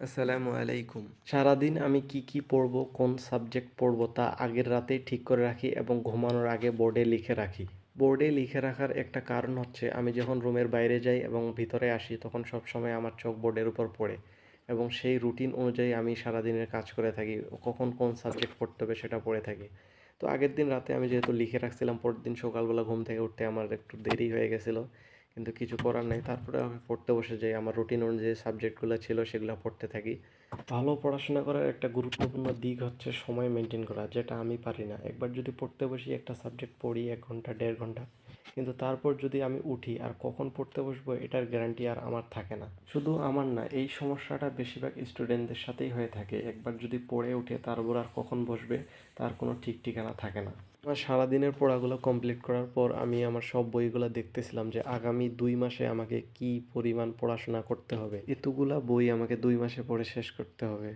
আসসালামু আলাইকুম। সারাদিন আমি কি কি পড়বো, কোন সাবজেক্ট পড়বো তা আগের রাতেই ঠিক করে রাখি এবং ঘুমানোর আগে বোর্ডে লিখে রাখি। বোর্ডে লিখে রাখার একটা কারণ হচ্ছে আমি যখন রুমের বাইরে যাই এবং ভিতরে আসি তখন সবসময় আমার চোখ বোর্ডের উপর পড়ে এবং সেই রুটিন অনুযায়ী আমি সারাদিনের কাজ করে থাকি। কখন কোন সাবজেক্ট পড়তে হবে সেটা পড়ে থাকি। তো আগের দিন রাতে আমি যেহেতু লিখে রাখছিলাম, পরের দিন সকালবেলা ঘুম থেকে উঠতে আমার একটু দেরি হয়ে গেছিলো, কিন্তু কিছু করার নেই, তারপরে আমি পড়তে বসে যাই। আমার রুটিন অনুযায়ী সাবজেক্টগুলো ছিল সেগুলো পড়তে থাকি। ভালো পড়াশোনা করার একটা গুরুত্বপূর্ণ দিক হচ্ছে সময় মেনটেন করা, যেটা আমি পারি না। একবার যদি পড়তে বসি, একটা সাবজেক্ট পড়ি 1 ঘন্টা 1.5 ঘন্টা, কিন্তু তারপর যদি আমি উঠি আর কখন পড়তে বসবো এটার গ্যারান্টি আর আমার থাকে না। শুধু আমার না, এই সমস্যাটা বেশিরভাগ স্টুডেন্টদের সাথেই হয়ে থাকে। একবার যদি পড়ে উঠে তারপর আর কখন বসবে তার কোনো ঠিক ঠিকানা থাকে না। আমার সারাদিনের পড়াগুলো কমপ্লিট করার পর আমি আমার সব বইগুলো দেখতেছিলাম যে আগামী 2 মাসে আমাকে কি পরিমাণ পড়াশোনা করতে হবে। এতগুলা বই আমাকে 2 মাসে পড়ে শেষ করতে হবে।